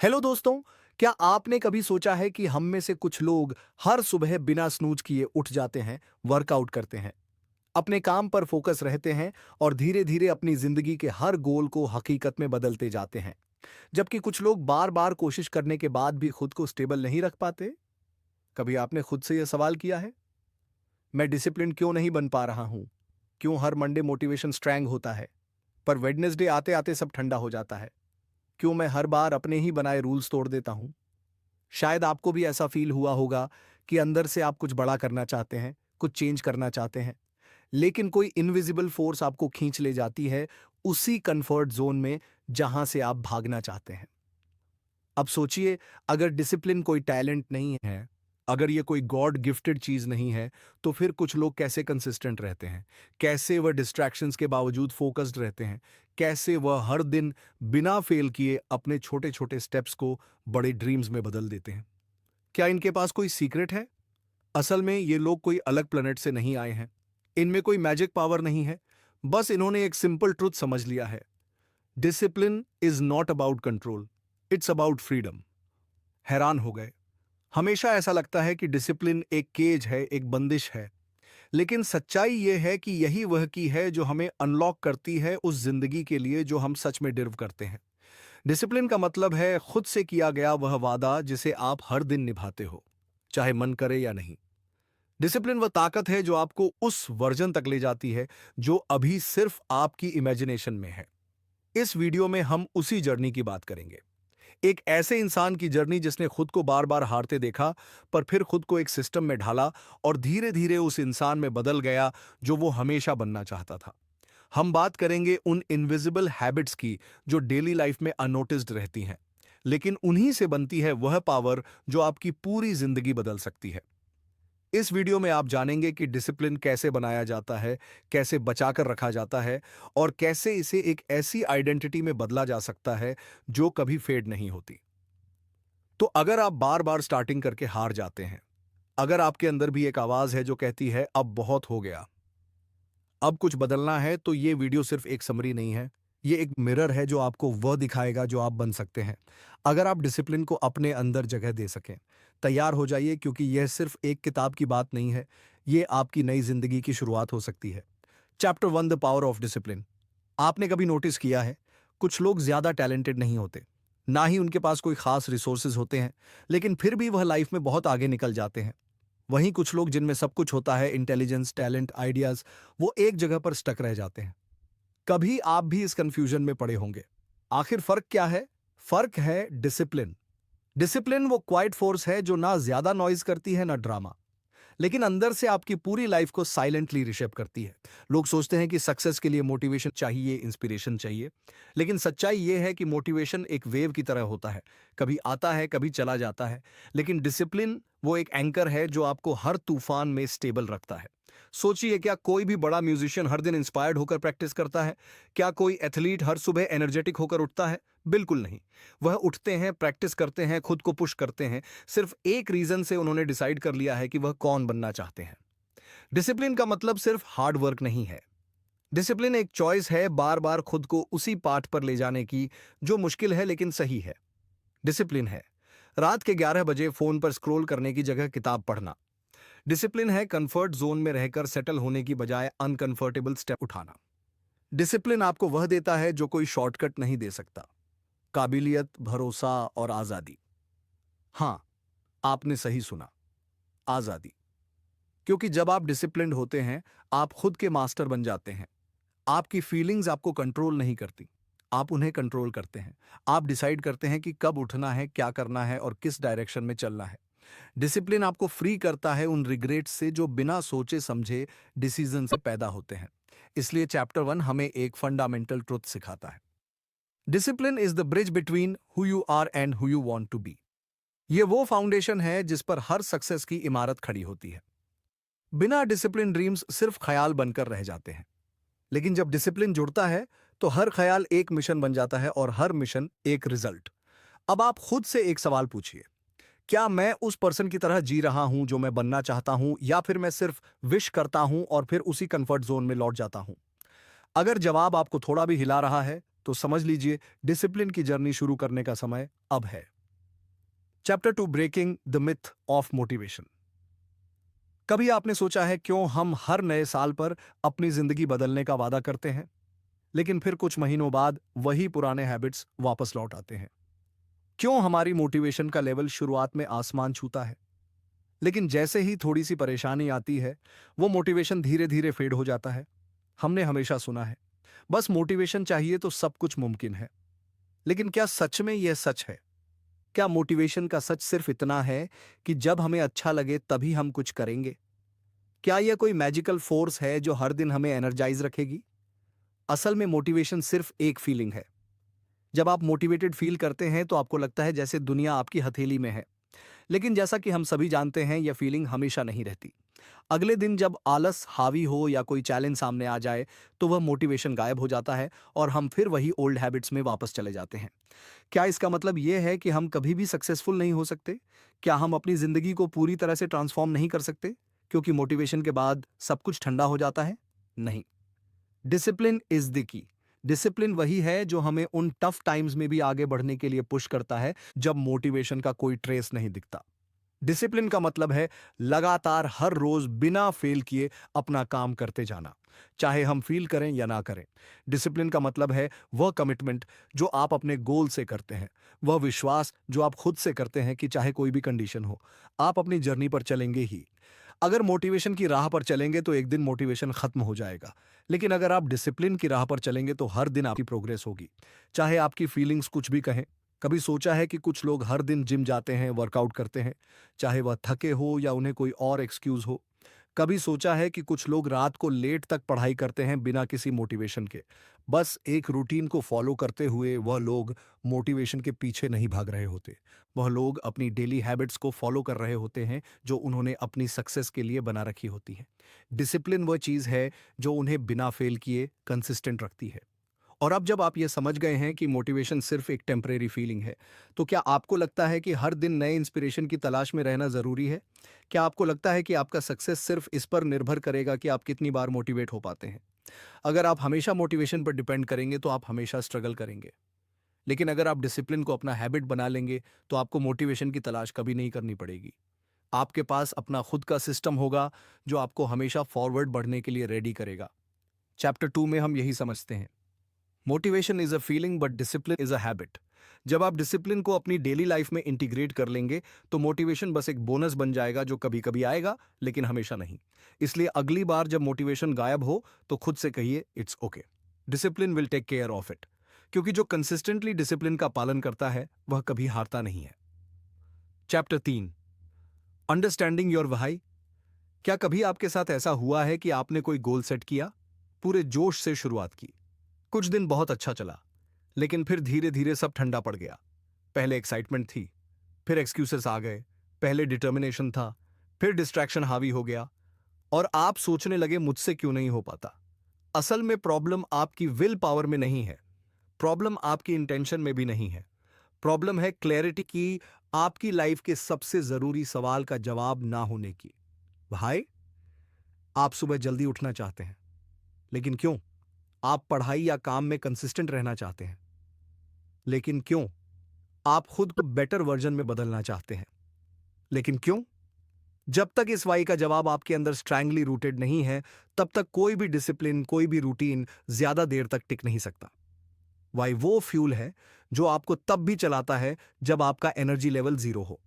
Hello दोस्तों। क्या आपने कभी सोचा है कि हम में से कुछ लोग हर सुबह बिना स्नूज किए उठ जाते हैं, वर्कआउट करते हैं, अपने काम पर फोकस रहते हैं और धीरे धीरे अपनी जिंदगी के हर गोल को हकीकत में बदलते जाते हैं। जबकि कुछ लोग बार बार कोशिश करने के बाद भी खुद को स्टेबल नहीं रख पाते। कभी आपने खुद से यह सवाल किया है, मैं डिसिप्लिन क्यों नहीं बन पा रहा हूं? क्यों हर मंडे मोटिवेशन स्ट्रैंग होता है, पर वेडनेसडे आते आते सब ठंडा हो जाता है? क्यों मैं हर बार अपने ही बनाए रूल्स तोड़ देता हूं? शायद आपको भी ऐसा फील हुआ होगा कि अंदर से आप कुछ बड़ा करना चाहते हैं, कुछ चेंज करना चाहते हैं, लेकिन कोई इनविजिबल फोर्स आपको खींच ले जाती है उसी कंफर्ट जोन में जहां से आप भागना चाहते हैं। अब सोचिए, अगर डिसिप्लिन कोई टैलेंट नहीं है, अगर ये कोई गॉड गिफ्टेड चीज नहीं है, तो फिर कुछ लोग कैसे कंसिस्टेंट रहते हैं? कैसे वह डिस्ट्रैक्शंस के बावजूद फोकस्ड रहते हैं? कैसे वह हर दिन बिना फेल किए अपने छोटे छोटे स्टेप्स को बड़े ड्रीम्स में बदल देते हैं? क्या इनके पास कोई सीक्रेट है? असल में ये लोग कोई अलग प्लेनेट से नहीं आए हैं। इनमें कोई मैजिक पावर नहीं है। बस इन्होंने एक सिंपल ट्रुथ समझ लिया है, discipline is not about control, it's about freedom. हैरान हो गए? हमेशा ऐसा लगता है कि डिसिप्लिन एक केज है, एक बंदिश है, लेकिन सच्चाई यह है कि यही वह की है जो हमें अनलॉक करती है उस जिंदगी के लिए जो हम सच में डिर्व करते हैं। डिसिप्लिन का मतलब है खुद से किया गया वह वादा जिसे आप हर दिन निभाते हो, चाहे मन करे या नहीं। डिसिप्लिन वह ताकत है जो आपको उस वर्जन तक ले जाती है जो अभी सिर्फ आपकी इमेजिनेशन में है। इस वीडियो में हम उसी जर्नी की बात करेंगे, एक ऐसे इंसान की जर्नी जिसने खुद को बार बार हारते देखा, पर फिर खुद को एक सिस्टम में ढाला और धीरे धीरे उस इंसान में बदल गया जो वो हमेशा बनना चाहता था। हम बात करेंगे उन इनविजिबल हैबिट्स की जो डेली लाइफ में अननोटिस्ड रहती हैं, लेकिन उन्हीं से बनती है वह पावर जो आपकी पूरी जिंदगी बदल सकती है। इस वीडियो में आप जानेंगे कि डिसिप्लिन कैसे बनाया जाता है, कैसे बचाकर रखा जाता है और कैसे इसे एक ऐसी आइडेंटिटी में बदला जा सकता है जो कभी फेड नहीं होती। तो अगर आप बार बार स्टार्टिंग करके हार जाते हैं, अगर आपके अंदर भी एक आवाज है जो कहती है अब बहुत हो गया, अब कुछ बदलना है, तो ये वीडियो सिर्फ एक समरी नहीं है, ये एक मिरर है जो आपको वह दिखाएगा जो आप बन सकते हैं अगर आप डिसिप्लिन को अपने अंदर जगह दे सकें। तैयार हो जाइए, क्योंकि यह सिर्फ एक किताब की बात नहीं है, ये आपकी नई जिंदगी की शुरुआत हो सकती है। Chapter 1, the power of discipline. आपने कभी नोटिस किया है, कुछ लोग ज्यादा टैलेंटेड नहीं होते, ना ही उनके पास कोई खास रिसोर्सेज होते हैं, लेकिन फिर भी वह लाइफ में बहुत आगे निकल जाते हैं। वहीं कुछ लोग जिनमें सब कुछ होता है, इंटेलिजेंस, टैलेंट, आइडियाज, वो एक जगह पर स्टक रह जाते हैं। कभी आप भी इस कंफ्यूजन में पड़े होंगे। आखिर फर्क क्या है? फर्क है डिसिप्लिन। डिसिप्लिन वो क्वाइट फोर्स है जो ना ज्यादा नॉइज करती है ना ड्रामा, लेकिन अंदर से आपकी पूरी लाइफ को साइलेंटली रिशेप करती है। लोग सोचते हैं कि सक्सेस के लिए मोटिवेशन चाहिए, इंस्पिरेशन चाहिए, लेकिन सच्चाई यह है कि मोटिवेशन एक वेव की तरह होता है, कभी आता है, कभी चला जाता है। लेकिन डिसिप्लिन वो एक एंकर है जो आपको हर तूफान में स्टेबल रखता है। सोचिए, क्या कोई भी बड़ा म्यूजिशियन हर दिन इंस्पायर्ड होकर प्रैक्टिस करता है? क्या कोई एथलीट हर सुबह एनर्जेटिक होकर उठता है? बिल्कुल नहीं। वह उठते हैं, प्रैक्टिस करते हैं, खुद को पुश करते हैं, सिर्फ एक रीजन से उन्होंने डिसाइड कर लिया है कि वह कौन बनना चाहते हैं। डिसिप्लिन का मतलब सिर्फ हार्ड वर्क नहीं है। डिसिप्लिन एक चॉइस है, बार बार खुद को उसी पाथ पर ले जाने की जो मुश्किल है लेकिन सही है। डिसिप्लिन है रात के 11 बजे फोन पर स्क्रॉल करने की जगह किताब पढ़ना। डिसिप्लिन है कंफर्ट जोन में रहकर सेटल होने की बजाय अनकंफर्टेबल स्टेप उठाना। डिसिप्लिन आपको वह देता है जो कोई शॉर्टकट नहीं दे सकता, काबिलियत, भरोसा और आजादी। हां, आपने सही सुना, आजादी। क्योंकि जब आप डिसिप्लिन्ड होते हैं, आप खुद के मास्टर बन जाते हैं। आपकी फीलिंग्स आपको कंट्रोल नहीं करती, आप उन्हें कंट्रोल करते हैं। आप डिसाइड करते हैं कि कब उठना है, क्या करना है और किस डायरेक्शन में चलना है। डिसिप्लिन आपको फ्री करता है उन रिग्रेट्स से जो बिना सोचे समझे डिसीजन से पैदा होते हैं। इसलिए चैप्टर 1 हमें एक फंडामेंटल ट्रुथ सिखाता है, discipline is the bridge between who you are and who you want to be. ये वो फाउंडेशन है जिस पर हर सक्सेस की इमारत खड़ी होती है। बिना डिसिप्लिन ड्रीम्स सिर्फ ख्याल बनकर रह जाते हैं, लेकिन जब डिसिप्लिन जुड़ता है तो हर ख्याल एक मिशन बन जाता है और हर मिशन एक रिजल्ट। अब आप खुद से एक सवाल पूछिए, क्या मैं उस पर्सन की तरह जी रहा हूं जो मैं बनना चाहता हूं, या फिर मैं सिर्फ विश करता हूं और फिर उसी कंफर्ट जोन में लौट जाता हूं? अगर जवाब आपको थोड़ा भी हिला रहा है, तो समझ लीजिए डिसिप्लिन की जर्नी शुरू करने का समय अब है। Chapter 2, breaking the myth of motivation. कभी आपने सोचा है क्यों हम हर नए साल पर अपनी जिंदगी बदलने का वादा करते हैं, लेकिन फिर कुछ महीनों बाद वही पुराने हैबिट्स वापस लौट आते हैं? क्यों हमारी मोटिवेशन का लेवल शुरुआत में आसमान छूता है, लेकिन जैसे ही थोड़ी सी परेशानी आती है, वो मोटिवेशन धीरे धीरे फेड हो जाता है? हमने हमेशा सुना है, बस मोटिवेशन चाहिए तो सब कुछ मुमकिन है। लेकिन क्या सच में यह सच है? क्या मोटिवेशन का सच सिर्फ इतना है कि जब हमें अच्छा लगे तभी हम कुछ करेंगे? क्या यह कोई मैजिकल फोर्स है जो हर दिन हमें एनर्जाइज रखेगी? असल में मोटिवेशन सिर्फ एक फीलिंग है। जब आप मोटिवेटेड फील करते हैं तो आपको लगता है जैसे दुनिया आपकी हथेली में है। लेकिन जैसा कि हम सभी जानते हैं, यह फीलिंग हमेशा नहीं रहती। अगले दिन जब आलस हावी हो या कोई चैलेंज सामने आ जाए, तो वह मोटिवेशन गायब हो जाता है और हम फिर वही ओल्ड हैबिट्स में वापस चले जाते हैं। क्या इसका मतलब यह है कि हम कभी भी सक्सेसफुल नहीं हो सकते? क्या हम अपनी जिंदगी को पूरी तरह से ट्रांसफॉर्म नहीं कर सकते क्योंकि मोटिवेशन के बाद सब कुछ ठंडा हो जाता है? नहीं। Discipline is the key. Discipline वही है जो हमें उन टफ टाइम्स में भी आगे बढ़ने के लिए पुश करता है जब मोटिवेशन का कोई ट्रेस नहीं दिखता। डिसिप्लिन का मतलब है लगातार हर रोज बिना फेल किए अपना काम करते जाना, चाहे हम फील करें या ना करें। डिसिप्लिन का मतलब है वह कमिटमेंट जो आप अपने गोल से करते हैं, वह विश्वास जो आप खुद से करते हैं कि चाहे कोई भी कंडीशन हो, आप अपनी जर्नी पर चलेंगे ही। अगर मोटिवेशन की राह पर चलेंगे तो एक दिन मोटिवेशन खत्म हो जाएगा, लेकिन अगर आप डिसिप्लिन की राह पर चलेंगे तो हर दिन आपकी प्रोग्रेस होगी, चाहे आपकी फीलिंग्स कुछ भी कहें। कभी सोचा है कि कुछ लोग हर दिन जिम जाते हैं, वर्कआउट करते हैं, चाहे वह थके हो या उन्हें कोई और एक्सक्यूज हो? कभी सोचा है कि कुछ लोग रात को लेट तक पढ़ाई करते हैं बिना किसी मोटिवेशन के? बस एक रूटीन को फॉलो करते हुए वह लोग मोटिवेशन के पीछे नहीं भाग रहे होते। वह लोग अपनी डेली हैबिट्स को फॉलो कर रहे होते हैं जो उन्होंने अपनी सक्सेस के लिए बना रखी होती है। डिसिप्लिन वह चीज़ है जो उन्हें बिना फेल किए कंसिस्टेंट रखती है। और अब जब आप ये समझ गए हैं कि मोटिवेशन सिर्फ एक टेम्परेरी फीलिंग है, तो क्या आपको लगता है कि हर दिन नए इंस्पिरेशन की तलाश में रहना ज़रूरी है? क्या आपको लगता है कि आपका सक्सेस सिर्फ इस पर निर्भर करेगा कि आप कितनी बार मोटिवेट हो पाते हैं? अगर आप हमेशा मोटिवेशन पर डिपेंड करेंगे तो आप हमेशा स्ट्रगल करेंगे। लेकिन अगर आप डिसिप्लिन को अपना हैबिट बना लेंगे, तो आपको मोटिवेशन की तलाश कभी नहीं करनी पड़ेगी। आपके पास अपना खुद का सिस्टम होगा जो आपको हमेशा फॉरवर्ड बढ़ने के लिए रेडी करेगा। चैप्टर 2 में हम यही समझते हैं। Motivation is a feeling but discipline is a habit. जब आप डिसिप्लिन को अपनी डेली लाइफ में इंटीग्रेट कर लेंगे, तो मोटिवेशन बस एक बोनस बन जाएगा जो कभी कभी आएगा, लेकिन हमेशा नहीं। इसलिए अगली बार जब मोटिवेशन गायब हो, तो खुद से कहिए it's okay, discipline will take care of it. क्योंकि जो कंसिस्टेंटली डिसिप्लिन का पालन करता है वह कभी हारता नहीं है। Chapter 3, understanding your why. क्या कभी आपके साथ ऐसा हुआ है कि आपने कोई गोल सेट किया, पूरे जोश से शुरुआत की, कुछ दिन बहुत अच्छा चला, लेकिन फिर धीरे धीरे सब ठंडा पड़ गया? पहले एक्साइटमेंट थी, फिर एक्सक्यूजेस आ गए, पहले डिटर्मिनेशन था, फिर डिस्ट्रैक्शन हावी हो गया, और आप सोचने लगे मुझसे क्यों नहीं हो पाता। असल में प्रॉब्लम आपकी विल पावर में नहीं है, प्रॉब्लम आपकी इंटेंशन में भी नहीं है। प्रॉब्लम है क्लैरिटी की, आपकी लाइफ के सबसे जरूरी सवाल का जवाब ना होने की। भाई, आप सुबह जल्दी उठना चाहते हैं, लेकिन क्यों? आप पढ़ाई या काम में कंसिस्टेंट रहना चाहते हैं, लेकिन क्यों? आप खुद को बेटर वर्जन में बदलना चाहते हैं, लेकिन क्यों? जब तक इस वाई का जवाब आपके अंदर स्ट्रैंगली रूटेड नहीं है, तब तक कोई भी डिसिप्लिन, कोई भी रूटीन ज्यादा देर तक टिक नहीं सकता। वाई वो फ्यूल है जो आपको तब भी चलाता है जब आपका एनर्जी लेवल जीरो हो।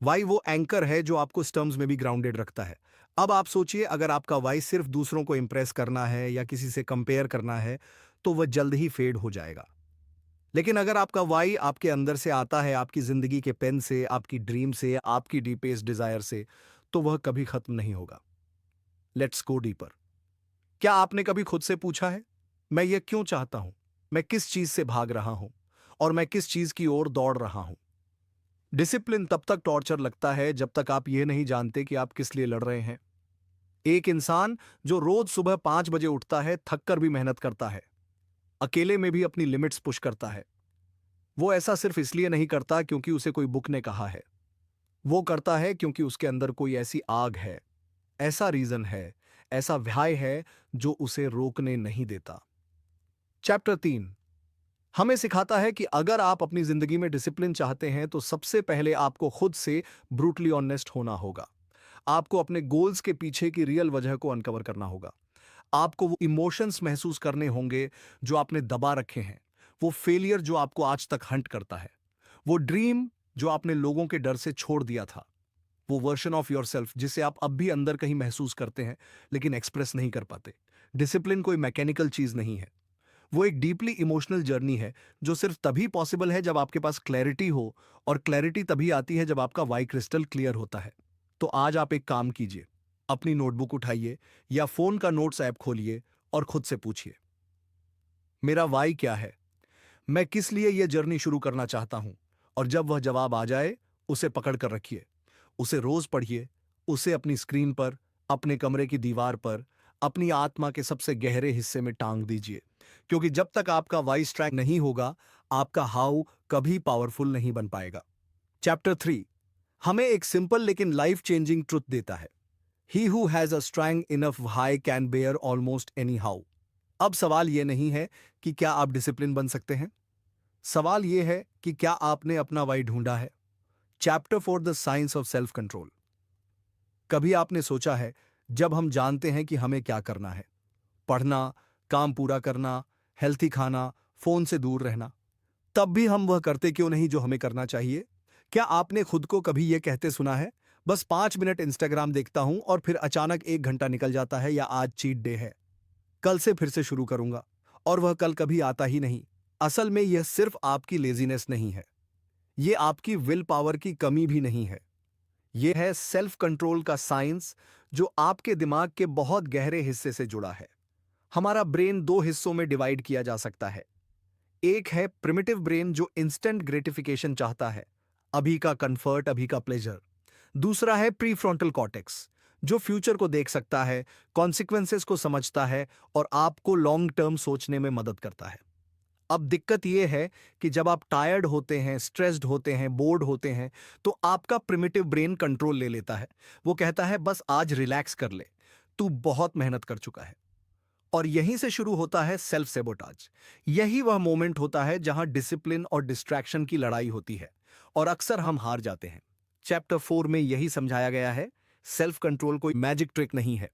वाई वो एंकर है जो आपको स्टर्म्स में भी ग्राउंडेड रखता है। अब आप सोचिए, अगर आपका वाई सिर्फ दूसरों को इंप्रेस करना है या किसी से कंपेयर करना है, तो वह जल्द ही फेड हो जाएगा। लेकिन अगर आपका वाई आपके अंदर से आता है, आपकी जिंदगी के पेन से, आपकी ड्रीम से, आपकी डीपेस्ट डिजायर से, तो वह कभी खत्म नहीं होगा। Let's go deeper. क्या आपने कभी खुद से पूछा है, मैं ये क्यों चाहता हूं? मैं किस चीज से भाग रहा हूं? और मैं किस चीज की ओर दौड़ रहा हूं? डिसिप्लिन तब तक टॉर्चर लगता है जब तक आप ये नहीं जानते कि आप किस लिए लड़ रहे हैं। एक इंसान जो रोज सुबह 5 बजे उठता है, थक कर भी मेहनत करता है, अकेले में भी अपनी लिमिट्स पुश करता है, वो ऐसा सिर्फ इसलिए नहीं करता क्योंकि उसे कोई बुक ने कहा है। वो करता है क्योंकि उसके अंदर कोई ऐसी आग है, ऐसा रीजन है, ऐसा व्याय है जो उसे रोकने नहीं देता। चैप्टर 3, हमें सिखाता है कि अगर आप अपनी जिंदगी में डिसिप्लिन चाहते हैं तो सबसे पहले आपको खुद से ब्रूटली ऑनेस्ट होना होगा। आपको अपने गोल्स के पीछे की रियल वजह को अनकवर करना होगा। आपको वो इमोशंस महसूस करने होंगे जो आपने दबा रखे हैं, वो फेलियर जो आपको आज तक हंट करता है, वो ड्रीम जो आपने लोगों के डर से छोड़ दिया था, वो वर्जन ऑफ योरसेल्फ जिसे आप अब भी अंदर कहीं महसूस करते हैं लेकिन एक्सप्रेस नहीं कर पाते। डिसिप्लिन कोई मैकेनिकल चीज नहीं है, वो एक डीपली इमोशनल जर्नी है जो सिर्फ तभी पॉसिबल है जब आपके पास क्लैरिटी हो, और क्लैरिटी तभी आती है जब आपका वाई क्रिस्टल क्लियर होता है। तो आज आप एक काम कीजिए, अपनी नोटबुक उठाइए या फोन का नोट्स ऐप खोलिए और खुद से पूछिए, मेरा वाई क्या है? मैं किस लिए यह जर्नी शुरू करना चाहता हूं? और जब वह जवाब आ जाए, उसे पकड़ कर रखिए, उसे रोज पढ़िए, उसे अपनी स्क्रीन पर, अपने कमरे की दीवार पर, अपनी आत्मा के सबसे गहरे हिस्से में टांग दीजिए। क्योंकि जब तक आपका वाई स्ट्राइक नहीं होगा, आपका हाउ कभी पावरफुल नहीं बन पाएगा। चैप्टर 3 हमें एक सिंपल लेकिन लाइफ चेंजिंग ट्रुथ देता है। He who has a strong enough why can bear almost any how. अब सवाल यह नहीं है कि क्या आप डिसिप्लिन बन सकते हैं, सवाल यह है कि क्या आपने अपना वाई ढूंढा है। Chapter 4 the science of self control. कभी आपने सोचा है, जब हम जानते हैं कि हमें क्या करना है, पढ़ना, काम पूरा करना, हेल्थी खाना, फोन से दूर रहना, तब भी हम वह करते क्यों नहीं जो हमें करना चाहिए? क्या आपने खुद को कभी यह कहते सुना है, बस 5 मिनट इंस्टाग्राम देखता हूं और फिर अचानक 1 घंटा निकल जाता है, या आज चीट डे है, कल से फिर से शुरू करूंगा, और वह कल कभी आता ही नहीं। असल में यह सिर्फ आपकी लेजीनेस नहीं है, यह आपकी विल पावर की कमी भी नहीं है, यह है सेल्फ कंट्रोल का साइंस जो आपके दिमाग के बहुत गहरे हिस्से से जुड़ा है। हमारा ब्रेन दो हिस्सों में डिवाइड किया जा सकता है। एक है प्रिमिटिव ब्रेन जो इंस्टेंट ग्रेटिफिकेशन चाहता है, अभी का कंफर्ट, अभी का प्लेजर। दूसरा है प्रीफ्रंटल कॉर्टेक्स जो फ्यूचर को देख सकता है, कॉन्सिक्वेंसेस को समझता है और आपको लॉन्ग टर्म सोचने में मदद करता है। अब दिक्कत यह है कि जब आप टायर्ड होते हैं, स्ट्रेस्ड होते हैं, बोर्ड होते हैं, तो आपका प्रिमिटिव ब्रेन कंट्रोल ले लेता है। वो कहता है बस आज रिलैक्स कर ले, तू बहुत मेहनत कर चुका है। और यहीं से शुरू होता है सेल्फ सेबोटाज। यही वह मोमेंट होता है जहां डिसिप्लिन और डिस्ट्रैक्शन की लड़ाई होती है, और अक्सर हम हार जाते हैं। चैप्टर 4 में यही समझाया गया है, सेल्फ कंट्रोल कोई मैजिक ट्रिक नहीं है,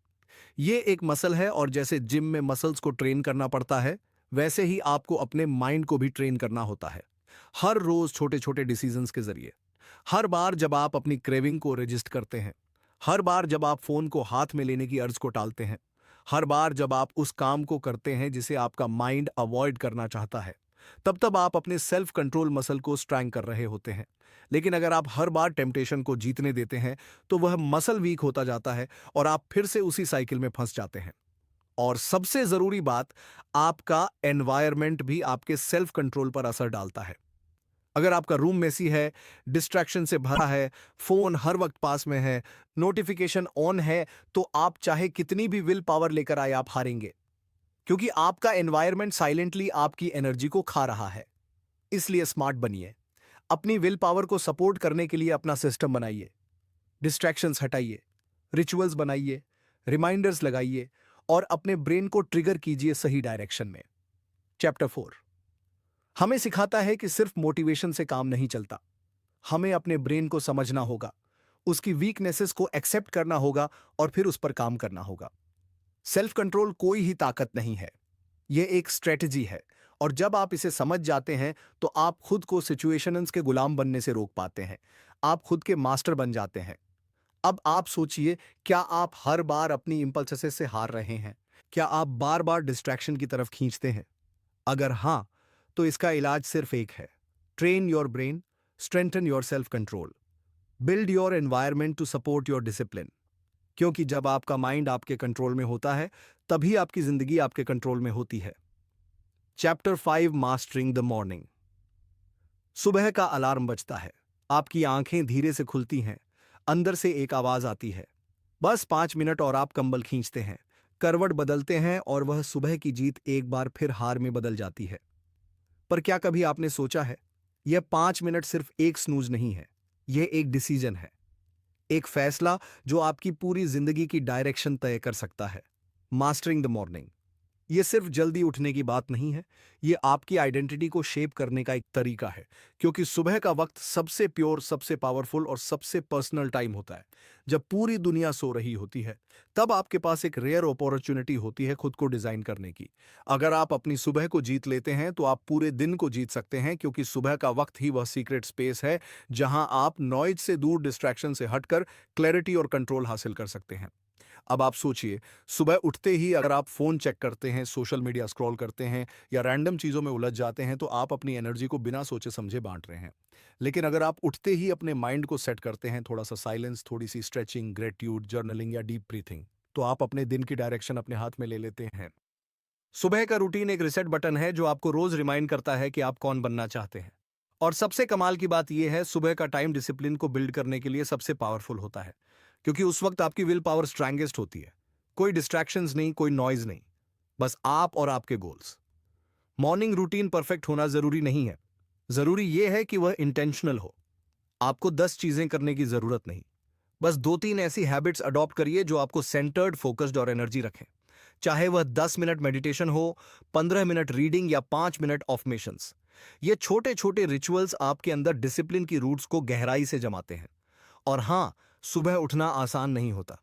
ये एक मसल है, और जैसे जिम में मसल्स को ट्रेन करना पड़ता है, वैसे ही आपको अपने माइंड को भी ट्रेन करना होता है। हर रोज छोटे छोटे डिसीजंस के जरिए, हर बार जब आप अपनी क्रेविंग को रजिस्ट करते हैं, हर बार जब आप फोन को हाथ में लेने की अर्ज को टालते हैं, हर बार जब आप उस काम को करते हैं जिसे आपका माइंड अवॉइड करना चाहता है, तब तब आप अपने सेल्फ कंट्रोल मसल को स्ट्रैंग कर रहे होते हैं। लेकिन अगर आप हर बार टेम्पटेशन को जीतने देते हैं, तो वह मसल वीक होता जाता है और आप फिर से उसी साइकिल में फंस जाते हैं। और सबसे जरूरी बात, आपका एनवायरनमेंट भी आपके सेल्फ कंट्रोल पर असर डालता है। अगर आपका रूम मेसी है, डिस्ट्रैक्शन से भरा है, फोन हर वक्त पास में है, नोटिफिकेशन ऑन है, तो आप चाहे कितनी भी विल पावर लेकर आए, आप हारेंगे, क्योंकि आपका एनवायरनमेंट साइलेंटली आपकी एनर्जी को खा रहा है। इसलिए स्मार्ट बनिए, अपनी विल पावर को सपोर्ट करने के लिए अपना सिस्टम बनाइए, डिस्ट्रैक्शंस हटाइए, रिचुअल्स बनाइए, रिमाइंडर्स लगाइए, और अपने ब्रेन को ट्रिगर कीजिए सही डायरेक्शन में। चैप्टर 4 हमें सिखाता है कि सिर्फ मोटिवेशन से काम नहीं चलता। हमें अपने ब्रेन को समझना होगा, उसकी वीकनेसेस को एक्सेप्ट करना होगा और फिर उस पर काम करना होगा। सेल्फ कंट्रोल कोई ही ताकत नहीं है, यह एक स्ट्रेटजी है, और जब आप इसे समझ जाते हैं तो आप खुद को सिचुएशंस के गुलाम बनने से रोक पाते हैं, आप खुद के मास्टर बन जाते हैं। अब आप सोचिए, क्या आप हर बार अपनी इंपल्सेस से हार रहे हैं? क्या आप बार बार डिस्ट्रैक्शन की तरफ खींचते हैं? अगर हां, तो इसका इलाज सिर्फ एक है, train your brain, strengthen your self control, build your environment to support your discipline. क्योंकि जब आपका माइंड आपके कंट्रोल में होता है, तभी आपकी जिंदगी आपके कंट्रोल में होती है। Chapter 5 mastering the morning. सुबह का अलार्म बजता है, आपकी आंखें धीरे से खुलती हैं, अंदर से एक आवाज आती है, बस 5 मिनट, और आप कंबल खींचते हैं, करवट बदलते हैं, और वह सुबह की जीत एक बार फिर हार में बदल जाती है। पर क्या कभी आपने सोचा है, यह 5 मिनट सिर्फ एक स्नूज नहीं है, यह एक डिसीजन है, एक फैसला जो आपकी पूरी जिंदगी की डायरेक्शन तय कर सकता है। Mastering the morning. ये सिर्फ जल्दी उठने की बात नहीं है, ये आपकी आइडेंटिटी को शेप करने का एक तरीका है, क्योंकि सुबह का वक्त सबसे प्योर, सबसे पावरफुल और सबसे पर्सनल टाइम होता है। जब पूरी दुनिया सो रही होती है, तब आपके पास एक रेयर अपॉर्चुनिटी होती है खुद को डिजाइन करने की। अगर आप अपनी सुबह को जीत लेते हैं, तो आप पूरे दिन को जीत सकते हैं, क्योंकि सुबह का वक्त ही वह सीक्रेट स्पेस है जहां आप नॉइज से दूर, डिस्ट्रैक्शन से हटकर क्लैरिटी और कंट्रोल हासिल कर सकते हैं। अब आप सोचिए, सुबह उठते ही अगर आप फ़ोन चेक करते हैं, सोशल मीडिया स्क्रॉल करते हैं या रैंडम चीज़ों में उलझ जाते हैं, तो आप अपनी एनर्जी को बिना सोचे-समझे बाँट रहे हैं। लेकिन अगर आप उठते ही अपने माइंड को सेट करते हैं, थोड़ा-सा साइलेंस, थोड़ी-सी स्ट्रेचिंग, ग्रैटिट्यूड, जर्नलिंग या डीप ब्रीथिंग, तो आप अपने दिन की डायरेक्शन अपने हाथ में ले लेते हैं। सुबह का रूटीन एक रीसेट बटन है जो आपको रोज़ रिमाइंड करता है कि आप कौन बनना चाहते हैं। और सबसे कमाल की बात यह है, सुबह का टाइम डिसिप्लिन को बिल्ड करने के लिए सबसे पावरफुल होता है, क्योंकि उस वक्त आपकी विल पावर स्ट्रांगेस्ट होती है। कोई डिस्ट्रैक्शंस नहीं, कोई नॉइज नहीं, बस आप और आपके गोल्स। मॉर्निंग रूटीन परफेक्ट होना जरूरी नहीं है, जरूरी यह है कि वह इंटेंशनल हो। आपको 10 चीजें करने की जरूरत नहीं, बस 2-3 ऐसी हैबिट्स अडॉप्ट करिए जो आपको सेंटर्ड, फोकस्ड और एनर्जी रखें। चाहे वह 10 मिनट मेडिटेशन हो, 15 मिनट रीडिंग या 5 मिनट ऑफमेशंस। ये छोटे छोटे रिचुअल्स आपके अंदर डिसिप्लिन की रूट्स को गहराई से जमाते हैं। और हां, सुबह उठना आसान नहीं होता।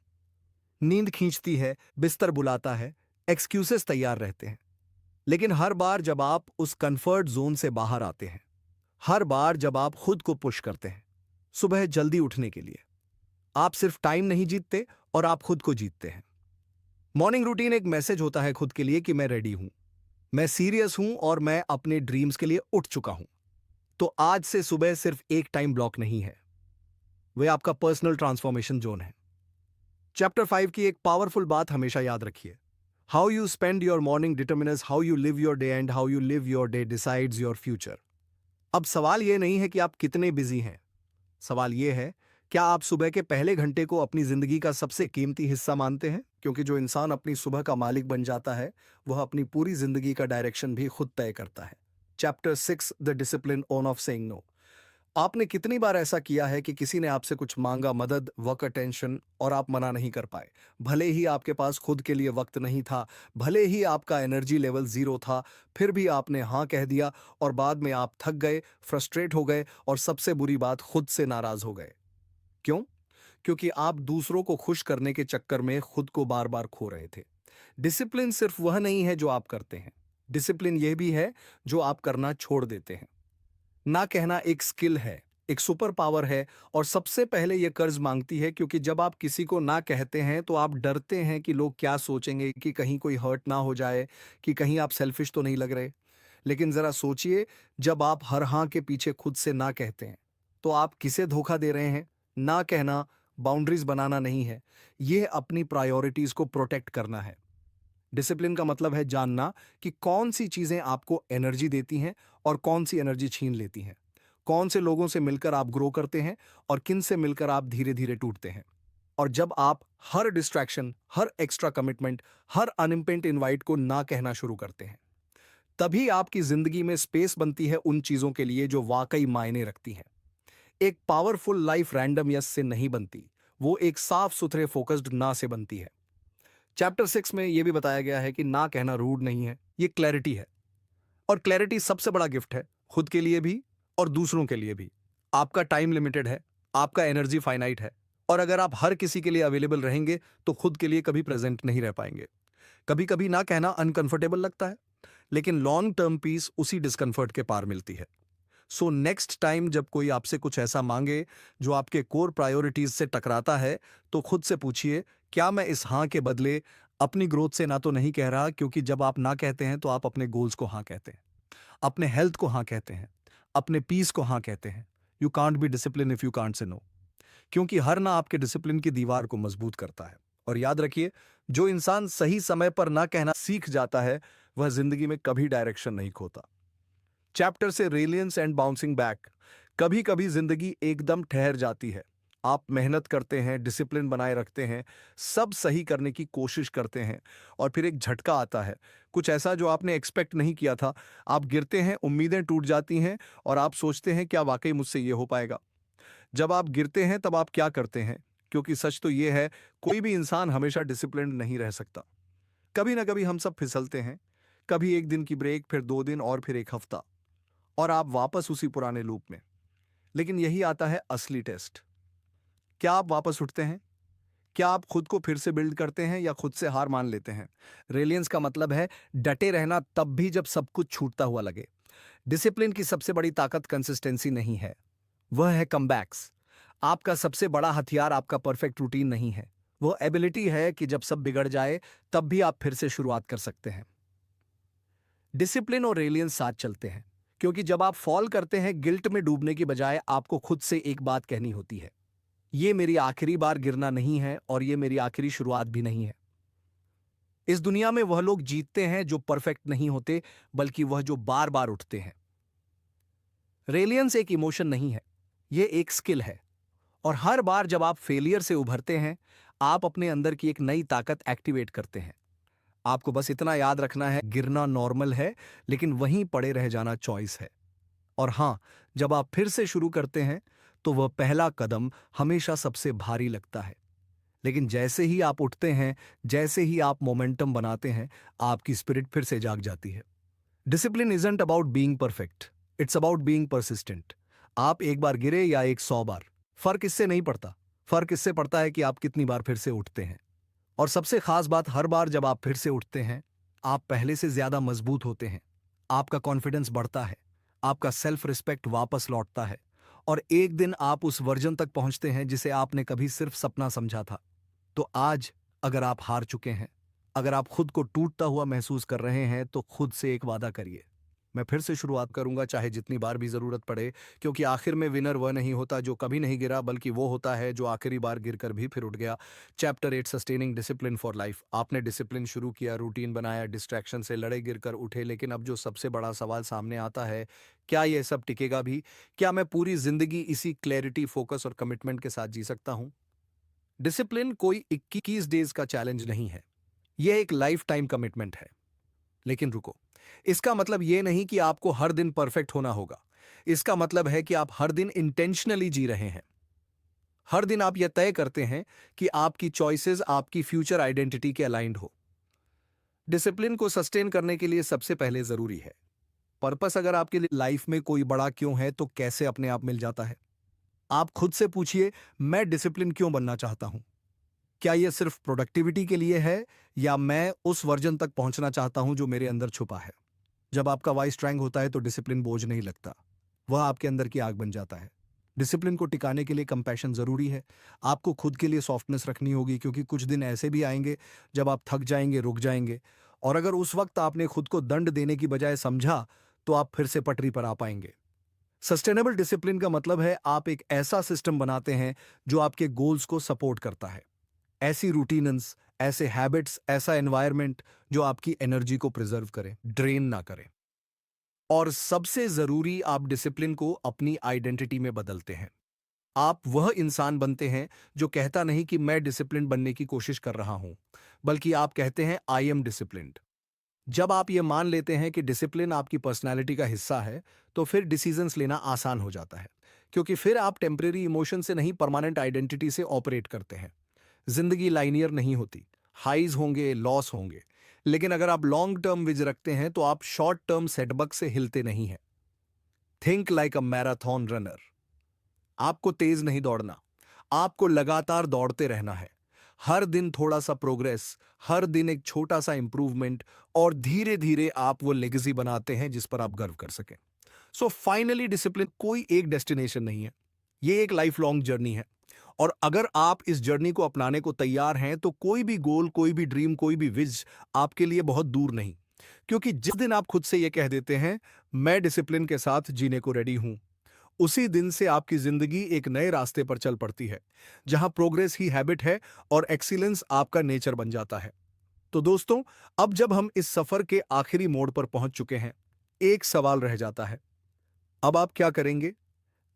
नींद खींचती है, बिस्तर बुलाता है, एक्सक्यूजेस तैयार रहते हैं। लेकिन हर बार जब आप उस कंफर्ट जोन से बाहर आते हैं, हर बार जब आप खुद को पुश करते हैं सुबह जल्दी उठने के लिए, आप सिर्फ टाइम नहीं जीतते, और आप खुद को जीतते हैं। मॉर्निंग रूटीन एक मैसेज होता है खुद के लिए कि मैं रेडी हूं, मैं सीरियस हूं और मैं अपने ड्रीम्स के लिए उठ चुका हूं। तो आज से सुबह सिर्फ एक टाइम ब्लॉक नहीं है, वे आपका पर्सनल ट्रांसफॉर्मेशन जोन है। चैप्टर 5 की एक पावरफुल बात हमेशा याद रखिए, how you spend your morning determines how you live your day, and how you live your day decides your future. अब सवाल यह नहीं है कि आप कितने बिजी हैं, सवाल यह है, क्या आप सुबह के पहले घंटे को अपनी जिंदगी का सबसे कीमती हिस्सा मानते हैं? क्योंकि जो इंसान अपनी सुबह का मालिक बन जाता है, वह अपनी पूरी जिंदगी का डायरेक्शन भी खुद तय करता है। Chapter 6, the discipline on of saying no. आपने कितनी बार ऐसा किया है कि किसी ने आपसे कुछ मांगा, मदद, वर्क अटेंशन, और आप मना नहीं कर पाए? भले ही आपके पास खुद के लिए वक्त नहीं था, भले ही आपका एनर्जी लेवल जीरो था, फिर भी आपने हाँ कह दिया, और बाद में आप थक गए, फ्रस्ट्रेट हो गए, और सबसे बुरी बात, खुद से नाराज हो गए। क्यों? क्योंकि आप दूसरों को खुश करने के चक्कर में खुद को बार बार खो रहे थे। डिसिप्लिन सिर्फ वह नहीं है जो आप करते हैं, डिसिप्लिन यह भी है जो आप करना छोड़ देते हैं। ना कहना एक स्किल है, एक सुपर पावर है, और सबसे पहले यह कर्ज मांगती है, क्योंकि जब आप किसी को ना कहते हैं तो आप डरते हैं कि लोग क्या सोचेंगे, कि कहीं कोई हर्ट ना हो जाए, कि कहीं आप सेल्फिश तो नहीं लग रहे। लेकिन जरा सोचिए, जब आप हर हाँ के पीछे खुद से ना कहते हैं, तो आप किसे धोखा दे रहे हैं? ना कहना बाउंड्रीज बनाना नहीं है, यह अपनी प्रायोरिटीज को प्रोटेक्ट करना है। डिसिप्लिन का मतलब है जानना कि कौन सी चीजें आपको एनर्जी देती हैं और कौन सी एनर्जी छीन लेती हैं। कौन से लोगों से मिलकर आप ग्रो करते हैं और किन से मिलकर आप धीरे धीरे टूटते हैं। और जब आप हर डिस्ट्रैक्शन, हर एक्स्ट्रा कमिटमेंट, हर अनइम्पेंट इनवाइट को ना कहना शुरू करते हैं, तभी आपकी जिंदगी में स्पेस बनती है उन चीजों के लिए जो वाकई मायने रखती हैं। एक पावरफुल लाइफ रैंडम यस से नहीं बनती, वो एक साफ सुथरे फोकस्ड ना से बनती है। चैप्टर 6 में यह भी बताया गया है कि ना कहना रूड नहीं है, ये क्लैरिटी है। और क्लैरिटी सबसे बड़ा गिफ्ट है, खुद के लिए भी और दूसरों के लिए भी। आपका टाइम लिमिटेड है, आपका एनर्जी फाइनाइट है, और अगर आप हर किसी के लिए अवेलेबल रहेंगे तो खुद के लिए कभी प्रेजेंट नहीं रह पाएंगे। कभी कभी ना कहना अनकंफर्टेबल लगता है, लेकिन लॉन्ग टर्म पीस उसी डिस्कंफर्ट के पार मिलती है। सो नेक्स्ट टाइम जब कोई आपसे कुछ ऐसा मांगे जो आपके कोर प्रायोरिटीज से टकराता है, तो खुद से पूछिए, क्या मैं इस हाँ के बदले अपनी ग्रोथ से ना तो नहीं कह रहा? क्योंकि जब आप ना कहते हैं तो आप अपने गोल्स को हाँ कहते हैं, अपने हेल्थ को हाँ कहते हैं, अपने पीस को हाँ कहते हैं। You can't be discipline if you can't say no, क्योंकि हर ना आपके डिसिप्लिन की दीवार को मजबूत करता है। और याद रखिए, जो इंसान सही समय पर ना कहना सीख जाता है, वह जिंदगी में कभी डायरेक्शन नहीं खोता। चैप्टर से रेलियंस एंड बाउंसिंग बैक। कभी कभी जिंदगी एकदम ठहर जाती है, आप मेहनत करते हैं, डिसिप्लिन बनाए रखते हैं, सब सही करने की कोशिश करते हैं, और फिर एक झटका आता है, कुछ ऐसा जो आपने एक्सपेक्ट नहीं किया था। आप गिरते हैं, उम्मीदें टूट जाती हैं, और आप सोचते हैं क्या वाकई मुझसे ये हो पाएगा। जब आप गिरते हैं तब आप क्या करते हैं? क्योंकि सच तो ये है, कोई भी इंसान हमेशा डिसिप्लिन नहीं रह सकता। कभी ना कभी हम सब फिसलते हैं। कभी एक दिन की ब्रेक, फिर 2 दिन और फिर एक हफ्ता, और आप वापस उसी पुराने लूप में। लेकिन यही आता है असली टेस्ट। क्या आप वापस उठते हैं? क्या आप खुद को फिर से बिल्ड करते हैं या खुद से हार मान लेते हैं? रेलियंस का मतलब है डटे रहना तब भी जब सब कुछ छूटता हुआ लगे। डिसिप्लिन की सबसे बड़ी ताकत कंसिस्टेंसी नहीं है, वह है कमबैक्स। आपका सबसे बड़ा हथियार आपका परफेक्ट रूटीन नहीं है, वो एबिलिटी है कि जब सब बिगड़ जाए तब भी आप फिर से शुरुआत कर सकते हैं। डिसिप्लिन और रेलियंस साथ चलते हैं, क्योंकि जब आप फॉल करते हैं, गिल्ट में डूबने की बजाय आपको खुद से एक बात कहनी होती है, ये मेरी आखिरी बार गिरना नहीं है और ये मेरी आखिरी शुरुआत भी नहीं है। इस दुनिया में वह लोग जीतते हैं जो परफेक्ट नहीं होते, बल्कि वह जो बार बार उठते हैं। रेलियंस एक इमोशन नहीं है, यह एक स्किल है। और हर बार जब आप फेलियर से उभरते हैं, आप अपने अंदर की एक नई ताकत एक्टिवेट करते हैं। आपको बस इतना याद रखना है, गिरना नॉर्मल है, लेकिन वहीं पड़े रह जाना चॉइस है। और हां, जब आप फिर से शुरू करते हैं, तो वह पहला कदम हमेशा सबसे भारी लगता है। लेकिन जैसे ही आप उठते हैं, जैसे ही आप मोमेंटम बनाते हैं, आपकी स्पिरिट फिर से जाग जाती है। Discipline isn't about being perfect, it's about being persistent. आप एक बार गिरे या 100 बार, फर्क इससे नहीं पड़ता। फर्क इससे पड़ता है कि आप कितनी बार फिर से उठते हैं। और सबसे खास बात, हर बार जब आप फिर से उठते हैं, आप पहले से ज्यादा मजबूत होते हैं। आपका कॉन्फिडेंस बढ़ता है, आपका सेल्फ रिस्पेक्ट वापस लौटता है, और एक दिन आप उस वर्जन तक पहुंचते हैं जिसे आपने कभी सिर्फ सपना समझा था। तो आज, अगर आप हार चुके हैं, अगर आप खुद को टूटता हुआ महसूस कर रहे हैं, तो खुद से एक वादा करिए, मैं फिर से शुरुआत करूंगा, चाहे जितनी बार भी जरूरत पड़े। क्योंकि आखिर में विनर वह नहीं होता जो कभी नहीं गिरा, बल्कि वो होता है जो आखिरी बार गिरकर भी फिर उठ गया। Chapter 8, sustaining discipline for life. आपने डिसिप्लिन शुरू किया, रूटीन बनाया, डिस्ट्रैक्शन से लड़े, गिरकर उठे, लेकिन अब जो सबसे बड़ा सवाल सामने आता है, क्या यह सब टिकेगा भी? क्या मैं पूरी जिंदगी इसी क्लैरिटी, फोकस और कमिटमेंट के साथ जी सकता हूं? डिसिप्लिन कोई 21 डेज का चैलेंज नहीं है, यह एक लाइफ टाइम कमिटमेंट है। लेकिन रुको, इसका मतलब यह नहीं कि आपको हर दिन परफेक्ट होना होगा। इसका मतलब है कि आप हर दिन इंटेंशनली जी रहे हैं। हर दिन आप यह तय करते हैं कि आपकी चॉइसेस आपकी फ्यूचर आइडेंटिटी के अलाइंड हो। डिसिप्लिन को सस्टेन करने के लिए सबसे पहले जरूरी है पर्पस। अगर आपके लाइफ में कोई बड़ा क्यों है, तो कैसे अपने आप मिल जाता है। आप खुद से पूछिए, मैं डिसिप्लिन क्यों बनना चाहता हूं? क्या यह सिर्फ प्रोडक्टिविटी के लिए है, या मैं उस वर्जन तक पहुंचना चाहता हूं जो मेरे अंदर छुपा है? जब आपका वाई स्ट्रांग होता है, तो डिसिप्लिन बोझ नहीं लगता, वह आपके अंदर की आग बन जाता है। डिसिप्लिन को टिकाने के लिए कंपैशन जरूरी है। आपको खुद के लिए सॉफ्टनेस रखनी होगी, क्योंकि कुछ दिन ऐसे भी आएंगे जब आप थक जाएंगे, रुक जाएंगे। और अगर उस वक्त आपने खुद को दंड देने की बजाय समझा, तो आप फिर से पटरी पर आ पाएंगे। सस्टेनेबल डिसिप्लिन का मतलब है आप एक ऐसा सिस्टम बनाते हैं जो आपके गोल्स को सपोर्ट करता है। ऐसी रूटीन्स, ऐसे हैबिट्स, ऐसा एनवायरनमेंट जो आपकी एनर्जी को प्रिजर्व करे, ड्रेन ना करे। और सबसे जरूरी, आप डिसिप्लिन को अपनी आइडेंटिटी में बदलते हैं। आप वह इंसान बनते हैं जो कहता नहीं कि मैं डिसिप्लिन बनने की कोशिश कर रहा हूं, बल्कि आप कहते हैं आई एम डिसिप्लिन्ड। जब आप यह मान लेते हैं कि डिसिप्लिन आपकी पर्सनैलिटी का हिस्सा है, तो फिर डिसीजंस लेना आसान हो जाता है। क्योंकि फिर आप टेम्परेरी इमोशन से नहीं, परमानेंट आइडेंटिटी से ऑपरेट करते हैं। जिंदगी लाइनियर नहीं होती, हाइज होंगे, लॉस होंगे। लेकिन अगर आप लॉन्ग टर्म विज रखते हैं, तो आप शॉर्ट टर्म सेटबैक से हिलते नहीं हैं। Think like a marathon runner. आपको तेज नहीं दौड़ना, आपको लगातार दौड़ते रहना है। हर दिन थोड़ा सा प्रोग्रेस, हर दिन एक छोटा सा इंप्रूवमेंट, और धीरे धीरे आप वो लेगेसी बनाते हैं जिस पर आप गर्व कर सकें। सो फाइनली, डिसिप्लिन कोई एक डेस्टिनेशन नहीं है, ये एक लाइफ लॉन्ग जर्नी है। और अगर आप इस जर्नी को अपनाने को तैयार हैं, तो कोई भी गोल, कोई भी ड्रीम, कोई भी विज आपके लिए बहुत दूर नहीं। क्योंकि जिस दिन आप खुद से यह कह देते हैं, मैं डिसिप्लिन के साथ जीने को रेडी हूं, उसी दिन से आपकी जिंदगी एक नए रास्ते पर चल पड़ती है, जहां प्रोग्रेस ही हैबिट है और एक्सीलेंस आपका नेचर बन जाता है। तो दोस्तों, अब जब हम इस सफर के आखिरी मोड़ पर पहुंच चुके हैं, एक सवाल रह जाता है, अब आप क्या करेंगे?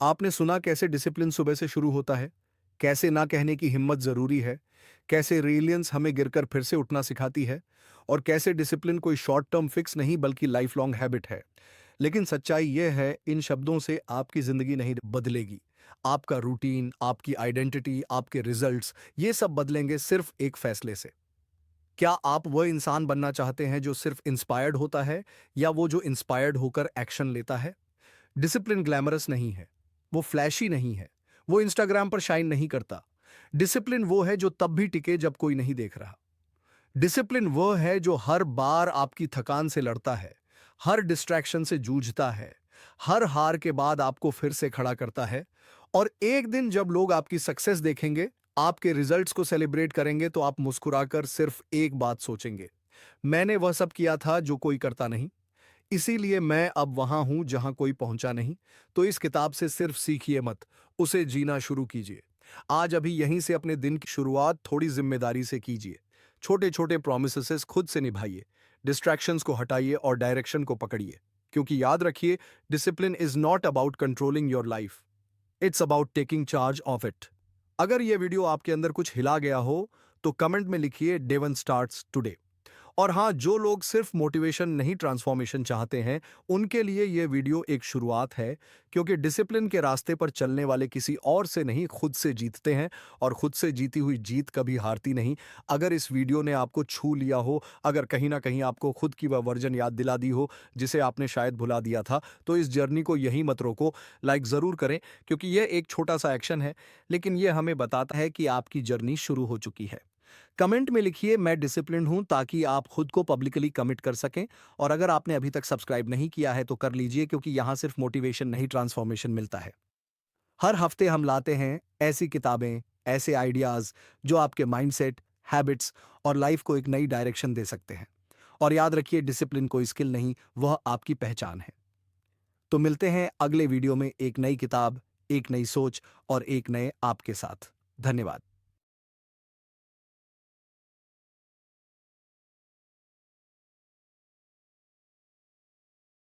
आपने सुना कैसे डिसिप्लिन सुबह से शुरू होता है, कैसे ना कहने की हिम्मत जरूरी है, कैसे रेलियंस हमें गिरकर फिर से उठना सिखाती है, और कैसे डिसिप्लिन कोई शॉर्ट टर्म फिक्स नहीं, बल्कि लाइफ लॉन्ग हैबिट है। लेकिन सच्चाई यह है, इन शब्दों से आपकी जिंदगी नहीं बदलेगी। आपका रूटीन, आपकी आइडेंटिटी, आपके रिजल्ट्स, ये सब बदलेंगे सिर्फ एक फैसले से। क्या आप वह इंसान बनना चाहते हैं जो सिर्फ इंस्पायर्ड होता है या वो जो इंस्पायर्ड होकर एक्शन लेता है? डिसिप्लिन ग्लैमरस नहीं है, वो फ्लैशी नहीं है, वो इंस्टाग्राम पर शाइन नहीं करता। डिसिप्लिन वो है जो तब भी टिके जब कोई नहीं देख रहा। डिसिप्लिन वह है जो हर बार आपकी थकान से लड़ता है, हर डिस्ट्रैक्शन से जूझता है, हर हार के बाद आपको फिर से खड़ा करता है। और एक दिन जब लोग आपकी सक्सेस देखेंगे, आपके रिजल्ट्स को सेलिब्रेट करेंगे, तो आप मुस्कुराकर सिर्फ एक बात सोचेंगे, मैंने वह सब किया था जो कोई करता नहीं, इसीलिए मैं अब वहां हूं जहां कोई पहुंचा नहीं। तो इस किताब से सिर्फ सीखिए मत, उसे जीना शुरू कीजिए। आज अभी यहीं से अपने दिन की शुरुआत थोड़ी जिम्मेदारी से कीजिए। छोटे छोटे प्रोमिसेस खुद से निभाइए, डिस्ट्रैक्शंस को हटाइए और डायरेक्शन को पकड़िए। क्योंकि याद रखिए, discipline is not about controlling your life, it's about taking charge of it. अगर यह वीडियो आपके अंदर कुछ हिला गया हो, तो कमेंट में लिखिए डे वन स्टार्ट्स टुडे। और हाँ, जो लोग सिर्फ मोटिवेशन नहीं ट्रांसफॉर्मेशन चाहते हैं, उनके लिए ये वीडियो एक शुरुआत है। क्योंकि डिसिप्लिन के रास्ते पर चलने वाले किसी और से नहीं, खुद से जीतते हैं। और खुद से जीती हुई जीत कभी हारती नहीं। अगर इस वीडियो ने आपको छू लिया हो, अगर कहीं ना कहीं आपको खुद की वह वर्जन याद दिला दी हो जिसे आपने शायद भुला दिया था, तो इस जर्नी को यहीं मत रोको, लाइक ज़रूर करें। क्योंकि यह एक छोटा सा एक्शन है, लेकिन यह हमें बताता है कि आपकी जर्नी शुरू हो चुकी है। कमेंट में लिखिए मैं डिसिप्लिन्ड हूं, ताकि आप खुद को पब्लिकली कमिट कर सकें। और अगर आपने अभी तक सब्सक्राइब नहीं किया है तो कर लीजिए, क्योंकि यहां सिर्फ मोटिवेशन नहीं, ट्रांसफॉर्मेशन मिलता है। हर हफ्ते हम लाते हैं ऐसी किताबें, ऐसे आइडियाज जो आपके माइंडसेट, हैबिट्स और लाइफ को एक नई डायरेक्शन दे सकते हैं। और याद रखिए, डिसिप्लिन कोई स्किल नहीं, वह आपकी पहचान है। तो मिलते हैं अगले वीडियो में एक नई किताब, एक नई सोच और एक नए आपके साथ। धन्यवाद।